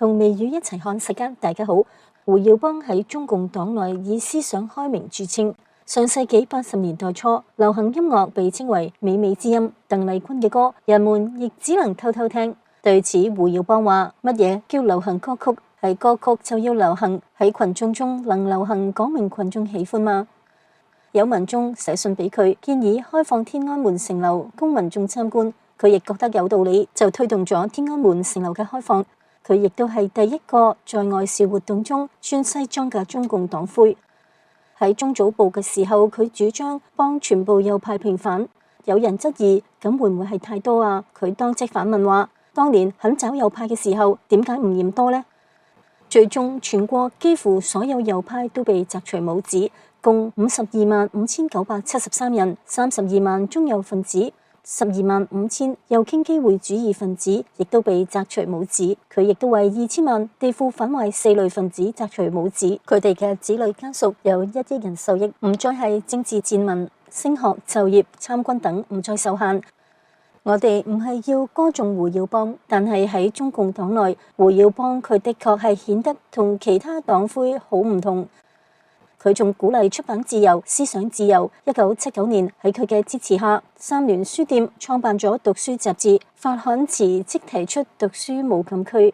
同微雨一齊看世間，大家好。胡耀邦喺中共黨內以思想開明著稱。上世紀80年代初，流行音樂被稱為美美之音，鄧麗君嘅歌，人們亦只能偷偷聽。對此，胡耀邦話：乜嘢叫流行歌曲？係歌曲就要流行，喺群眾中能流行，講明群眾喜歡嗎？有民眾寫信俾佢，建議開放天安門城樓供民眾參觀，佢亦覺得有道理，就推動咗天安門城樓嘅開放。佢亦都係第一個在外事活動中穿西裝嘅中共黨魁。喺中組部嘅時候，佢主張幫全部右派平反。有人質疑，咁會唔會係太多啊？佢當即反問話：當年肯找右派嘅時候，點解唔嫌多呢？最終全國幾乎所有右派都被摘除帽子，共525973人，32萬中右分子，125000右傾機會主義分子亦都被摘除帽子。佢亦都為2000萬地富反壞四類分子摘除帽子。佢哋嘅子女家屬有1億人受益，唔再係政治賤民，升學、就業、參軍等唔再受限。我哋唔係要歌頌胡耀邦，但係喺中共黨內，胡耀邦佢的確係顯得同其他黨魁好唔同。佢仲鼓勵出版自由、思想自由。1979年喺佢嘅支持下，三聯書店創辦咗讀書雜誌，發刊詞即提出讀書無禁區。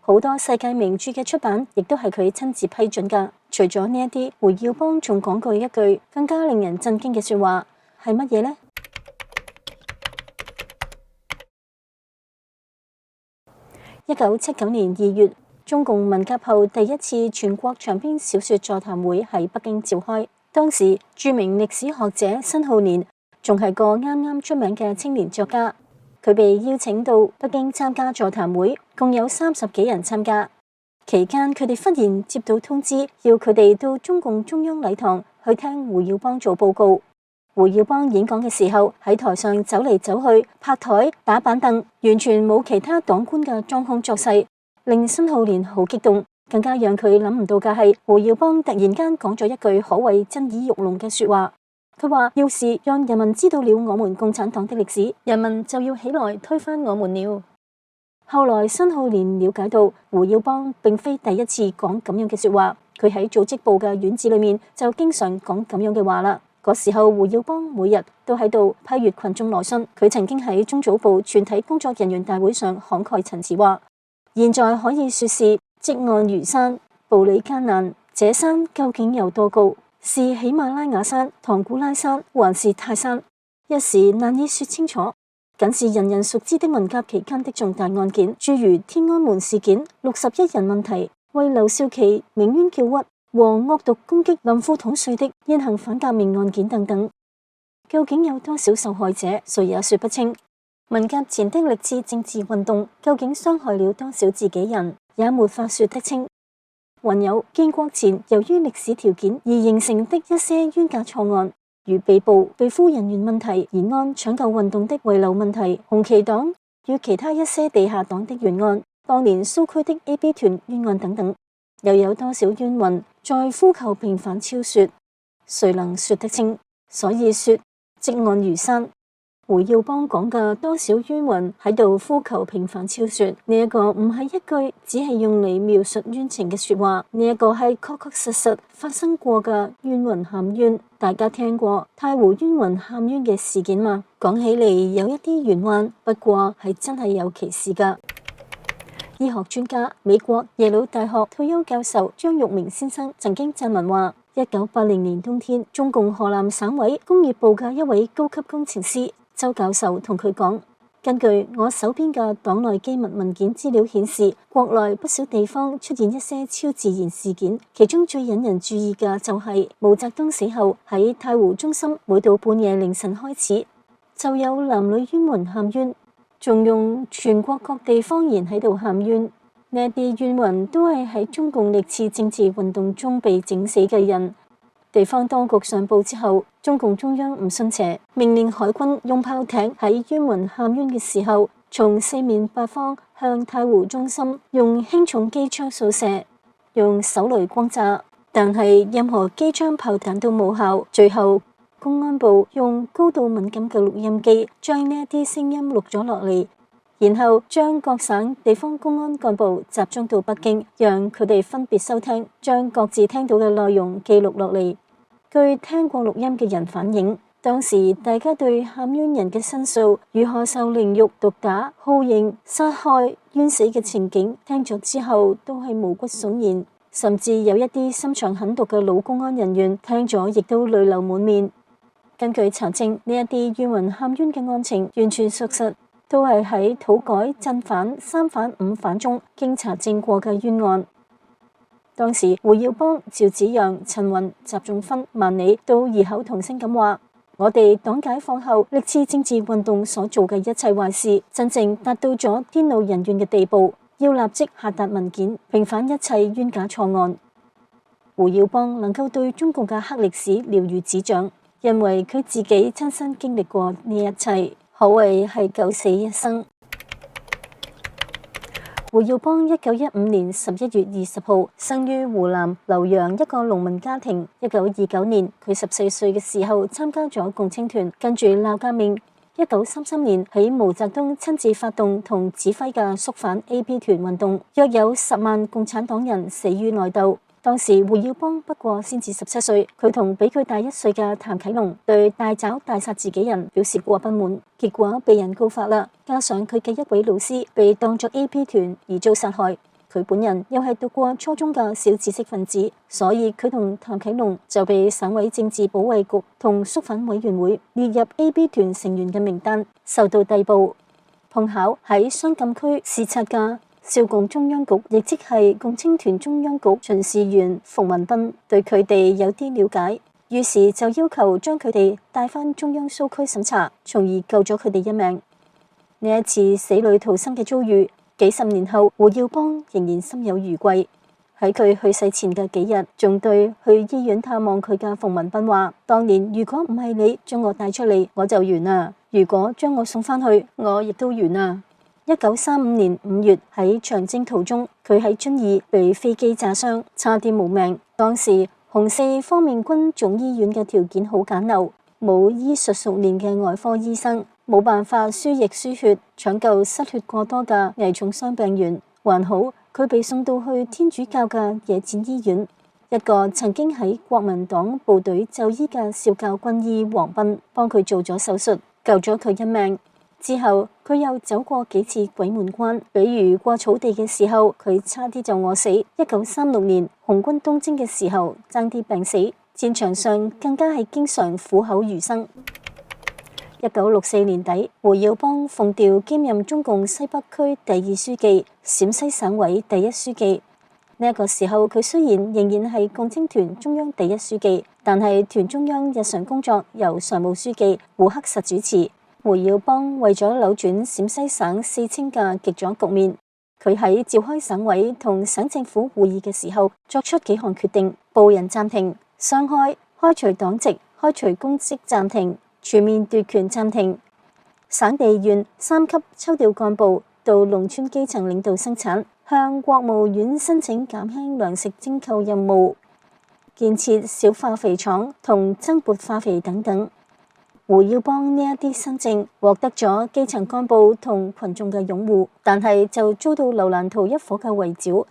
好多世界名著嘅出版，亦都係佢親自批准㗎。除咗呢一啲，胡耀邦仲講過一句更加令人震驚嘅説話，係乜嘢呢？1979年2月，中共文革後第一次全國長篇小說座談會喺北京召開。當時著名歷史學者申浩年仲係個啱啱出名嘅青年作家，佢被邀請到北京參加座談會，共有30幾人參加。期間佢哋忽然接到通知，要佢哋到中共中央禮堂去聽胡耀邦做報告。胡耀邦演講嘅時候喺台上走嚟走去，拍台打板凳，完全冇其他黨官嘅裝腔作勢，令申浩年好激動。更加讓佢諗唔到嘅係，胡耀邦突然間講咗一句可謂震耳欲聾嘅說話。佢話：要是讓人民知道了我們共產黨的歷史，人民就要起來推翻我們了。後來申浩年了解到，胡耀邦並非第一次講咁樣嘅說話，佢喺組織部嘅院子裏面就經常講咁樣嘅話啦。嗰時候胡耀邦每日都喺度批閱群眾來信，佢曾經喺中組部全體工作人員大會上慷慨陳詞話：現在可以說是積案如山，步履艱難，這山究竟有多高？是喜馬拉雅山、唐古拉山，還是泰山？一時難以說清楚。僅是人人熟知的文革期間的重大案件，諸如天安門事件、61人問題、為劉少奇鳴冤叫屈和惡毒攻擊林副統帥的現行反革命案件等等，究竟有多少受害者，誰也說不清。文革前的歷次政治運動，究竟傷害了多少自己人，也沒法說得清。還有建國前由於歷史條件而形成的一些冤假錯案，如被捕、被俘人員問題、延安搶救運動的遺留問題、紅旗黨與其他一些地下黨的冤案，當年蘇區的 AB 團冤案等等，又有多少冤魂在呼求平反超說，誰能說得清？所以說積案如山。胡耀邦講嘅多少冤魂喺度呼求平反超說，呢一個唔係一句只係用嚟描述冤情嘅說話，呢一個係確確實實發生過嘅冤魂喊冤。大家聽過太湖冤魂喊冤嘅事件嗎？講起嚟有一啲玄幻，不過係真係有其事噶。醫學專家、美國耶魯大學退休教授張玉明先生曾經撰文話，1980年冬天，中共河南省委工業部嘅一位高級工程師周教授同佢講，根據我手邊嘅黨內機密文件資料顯示，國內不少地方出現一些超自然事件，其中最引人注意嘅就係毛澤東死後喺太湖中心，每到半夜凌晨開始，就有男女冤魂喊冤，仲用全國各地方言喺度喊冤。呢啲冤魂都係喺中共歷次政治運動中被整死嘅人。地方當局上報之後，中共中央唔信邪，命令海軍用炮艇喺冤魂喊冤嘅時候，從四面八方向太湖中心用輕重機槍掃射，用手雷轟炸，但係任何機槍炮彈都冇效。最後公安部用高度敏感嘅錄音機將呢一啲聲音錄咗落嚟，然後將各省地方公安幹部集中到北京，讓佢哋分別收聽，將各自聽到嘅內容記錄落嚟。據聽過錄音嘅人反映，當時大家對喊冤人嘅申訴，如何受凌辱、毒打、酷刑、殺害、冤死嘅情景，聽咗之後都係毛骨悚然，甚至有一啲心腸狠毒嘅老公安人員聽咗亦都淚流滿面。根據查證，呢一啲冤魂喊冤嘅案情完全屬實，都係喺土改、鎮反、三反、五反中經查證過嘅冤案。當時胡耀邦、趙紫陽、陳雲、習仲勳、萬里都異口同聲咁話：我哋黨解放後歷次政治運動所做嘅一切壞事，真正達到咗天怒人怨嘅地步，要立即下達文件，平反一切冤假錯案。胡耀邦能夠對中共嘅黑歷史了如指掌，因為佢自己親身經歷過呢一切，可謂係九死一生。胡耀邦1915年11月20號生於湖南瀏陽一個農民家庭。1929年，佢14歲嘅時候參加咗共青團，跟住鬧革命。1933年喺毛澤東親自發動同指揮嘅肅反 AP 團運動，約有10萬共產黨人死於內鬥。當時胡耀邦不過先至17歲，佢同比佢大1歲嘅譚啟龍對大抓大殺自己人表示過不滿，結果被人告發啦。加上佢嘅一位老師被當作 AP 團而遭殺害，佢本人又係讀過初中嘅小知識分子，所以佢同譚啟龍就被省委政治保衛局同肅反委員會列入 AP 團成員嘅名單，受到逮捕。碰巧喺雙禁區視察嘅少共中央局，亦即係共青團中央局巡視員馮文彬對佢哋有啲了解，於是就要求將佢哋帶返中央蘇區審查，從而救咗佢哋一命。呢一次死裏逃生嘅遭遇，幾十年後胡耀邦仍然心有餘悸。喺佢去世前嘅幾日，仲對去醫院探望佢嘅馮文彬話：當年如果唔係你將我帶出嚟，我就完啦；如果將我送返去，我亦都完啦。1935年5月喺長征途中，佢喺遵義被飛機炸傷，差啲冇命。當時紅四方面軍總醫院嘅條件好簡陋，冇醫術熟練嘅外科醫生，冇辦法輸液輸血搶救失血過多嘅危重傷病員。還好佢被送到去天主教嘅野戰醫院，一個曾經喺國民黨部隊就醫嘅少校軍醫黃斌幫佢做咗手術，救咗佢一命。之後佢又走過幾次鬼門關，比如過草地嘅時候，佢差啲就餓死；1936年紅軍東征嘅時候，爭啲病死；戰場上更加係經常苦口如生。1964年底，胡耀邦奉調兼任中共西北區第2書記、陝西省委第1書記。呢個時候，佢雖然仍然係共青團中央第1書記，但係團中央日常工作由常務書記胡克實主持。胡耀邦為咗扭轉陝西省四清嘅極左局面，佢喺召開省委同省政府會議嘅時候，作出幾項決定：報人暫停、雙開、開除黨籍、開除公職暫停、全面奪權暫停。省地縣3級抽調幹部到農村基層領導生產，向國務院申請減輕糧食徵購任務，建設小化肥廠同增撥化肥等等。胡耀邦呢一啲新政獲得咗基層幹部同群眾嘅擁護，但係就遭到劉蘭圖一伙嘅圍剿。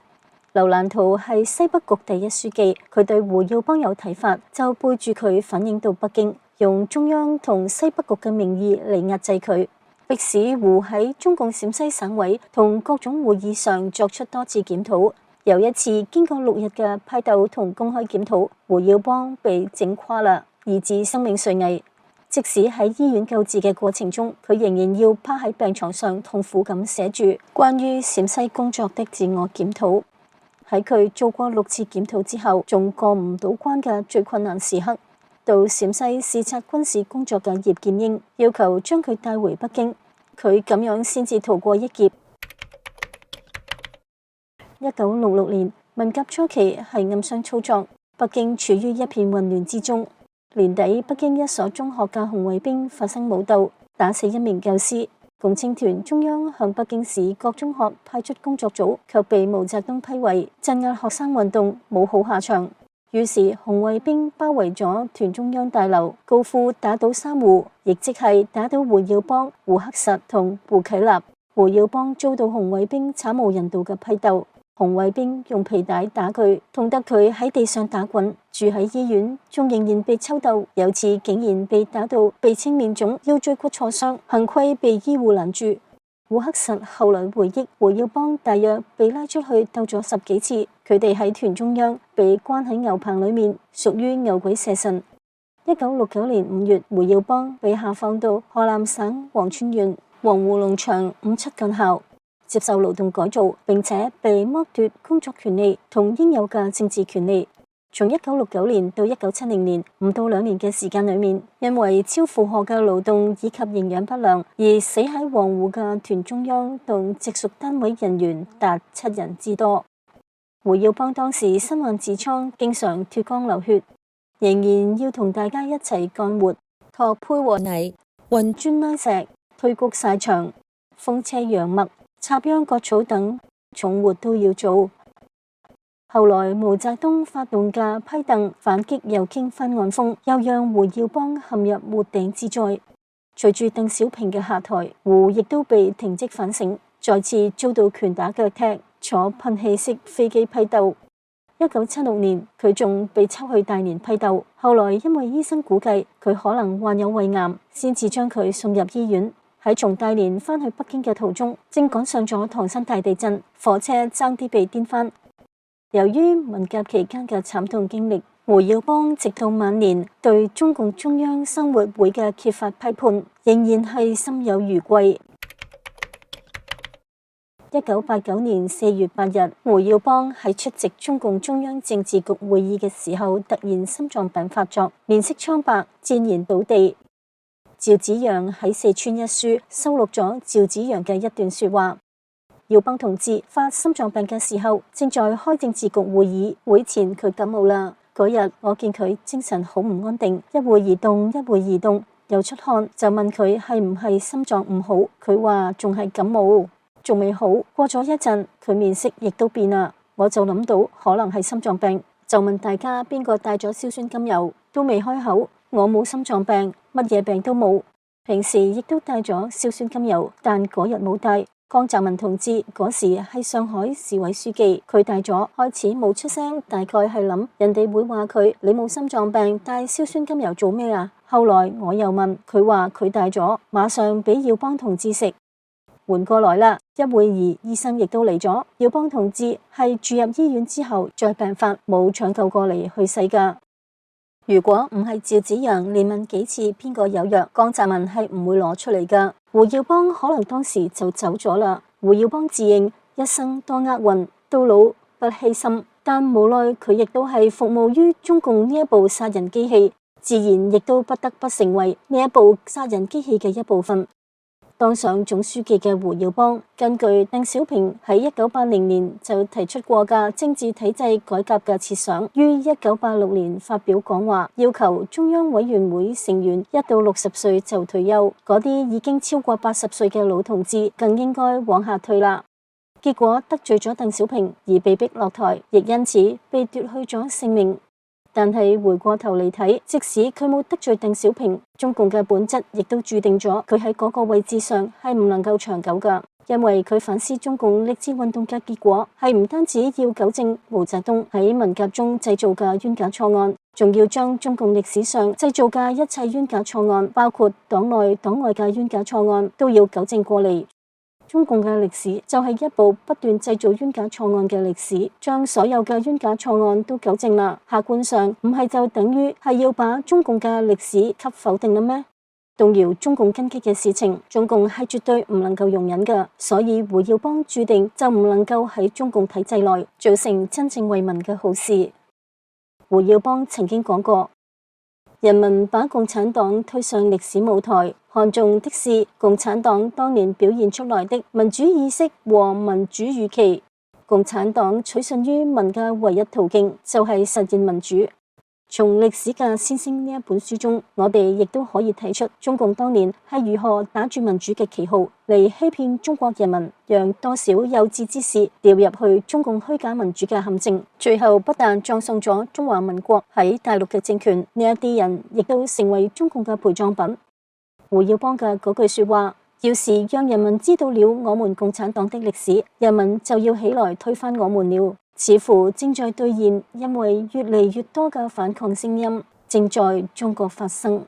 劉蘭圖係西北局第1書記，佢對胡耀邦有睇法，就背住佢反映到北京，用中央同西北局嘅名義嚟壓制佢，迫使胡喺中共陝西省委同各種會議上作出多次檢討。有一次經過6日嘅批鬥同公開檢討，胡耀邦被整垮啦，以致生命垂危。即使喺醫院救治嘅過程中，佢仍然要趴喺病床上痛苦咁寫住關於陝西工作的自我檢討。喺佢做過6次檢討之後，仲過唔到關嘅最困難時刻，到陝西視察軍事工作嘅葉劍英要求將佢帶回北京，佢咁樣先至逃過一劫。1966年文革初期係暗箱操作，北京處於一片混亂之中。年底，北京一所中學嘅紅衛兵發生武鬥，打死1名教師。共青團中央向北京市各中學派出工作組，卻被毛澤東批為鎮壓學生運動冇好下場。於是紅衛兵包圍咗團中央大樓，高呼打倒3胡，亦即係打倒胡耀邦、胡克實同胡啟立。胡耀邦遭到紅衛兵慘無人道嘅批鬥，紅衛兵用皮帶打佢，痛得佢喺地上打滾。住喺醫院，仲仍然被抽鬥，有次竟然被打到鼻青面腫，腰椎骨挫傷，幸虧被醫護攔住。胡克實後來回憶，胡耀邦大約被拉出去鬥咗10幾次，佢哋喺團中央被關喺牛棚裏面，屬於牛鬼蛇神。1969年5月，胡耀邦被下放到河南省黃川縣黃湖農場57幹校，接受勞動改造，並且被剝奪工作權利同應有嘅政治權利。從1969年到1970年唔到2年嘅時間裏面，因為超負荷嘅勞動以及營養不良而死喺黃湖嘅團中央同直屬單位人員達7人之多。胡耀邦當時身患痔瘡，經常脫肛流血，仍然要同大家一齊幹活，托胚和泥、運磚拉石、推谷曬場、風車揚麥、插秧割草等重活都要做。後來毛澤東發動嘅批鄧反擊右傾翻案風，又讓胡耀邦陷入沒頂之災。隨住鄧小平嘅下台，胡亦都被停職反省，再次遭到拳打腳踢、坐噴氣式飛機批鬥。1976年，佢仲被抽去大連批鬥。後來因為醫生估計佢可能患有胃癌，先至將佢送入醫院。喺從大連返去北京嘅途中，正趕上咗唐山大地震，火車爭啲被顛翻。由於文革期間嘅慘痛經歷，胡耀邦直到晚年對中共中央生活會嘅揭發批判，仍然係心有餘悸。1989年4月8日，胡耀邦喺出席中共中央政治局會議嘅時候，突然心臟病發作，面色蒼白，潸然倒地。趙紫陽喺《四川一書》收錄咗趙紫陽嘅一段說話。耀邦同志發心臟病嘅時候，正在開政治局會議，會前佢感冒啦。嗰日我見佢精神好唔安定，一會兒動一會兒動，又出汗，就問佢係唔係心臟唔好，佢話仲係感冒，仲未好。過咗一陣，佢面色亦都變啦，我就諗到可能係心臟病，就問大家邊個帶咗硝酸甘油，都未開口。我冇心臟病，乜嘢病都冇，平時亦都帶咗硝酸甘油，但嗰日冇帶。江澤民同志嗰時係上海市委書記，佢帶咗，開始冇出聲，大概係諗人哋會話佢，你冇心臟病帶硝酸甘油做咩啊？後來我又問佢，話佢帶咗，馬上俾耀邦同志食。換過來啦，一會兒醫生亦都嚟咗，耀邦同志係住入醫院之後再病發，冇搶救過嚟去世噶。如果唔係趙紫陽連問幾次邊個有藥，江澤民係唔會攞出嚟噶。胡耀邦可能當時就走咗啦。胡耀邦自認一生多厄運，到老不犧牲，但無奈佢亦都係服務於中共呢一部殺人機器，自然亦都不得不成為呢一部殺人機器嘅一部分。當上總書記嘅胡耀邦，根據鄧小平喺1980年就提出過嘅政治體制改革嘅設想，於1986年發表講話，要求中央委員會成員1到60歲就退休，嗰啲已經超過80歲嘅老同志更應該往下退啦。結果得罪咗鄧小平而被逼落台，亦因此被奪去咗性命。但係回過頭嚟睇，即使佢冇得罪鄧小平，中共嘅本質亦都注定咗佢喺嗰個位置上係唔能夠長久噶。因為佢反思中共歷次運動嘅結果，係唔單止要糾正毛澤東喺文革中製造嘅冤假錯案，仲要將中共歷史上製造嘅一切冤假錯案，包括黨內黨外嘅冤假錯案，都要糾正過嚟。中共嘅歷史就係一部不斷製造冤假錯案嘅歷史，將所有嘅冤假錯案都糾正啦。客觀上唔係就等於係要把中共嘅歷史給否定啦咩？動搖中共根基嘅事情，中共係絕對唔能夠容忍嘅。所以胡耀邦注定就唔能夠喺中共體制內做成真正為民嘅好事。胡耀邦曾經講過，人民把共產黨推上歷史舞台，看重的是共產黨當年表現出來的民主意識和民主預期。共產黨取信於民嘅唯一途徑就係實現民主。從歷史嘅先聲呢一本書中，我哋亦都可以睇出中共當年係如何打住民主嘅旗號嚟欺騙中國人民，讓多少有志之士掉入去中共虛假民主嘅陷阱，最後不但葬送咗中華民國喺大陸嘅政權，呢一啲人亦都成為中共嘅陪葬品。胡耀邦嘅嗰句說話，要是讓人民知道了我們共產黨的歷史，人民就要起來推翻我們了。似乎正在兌現，因為越嚟越多嘅反抗聲音正在中國發生。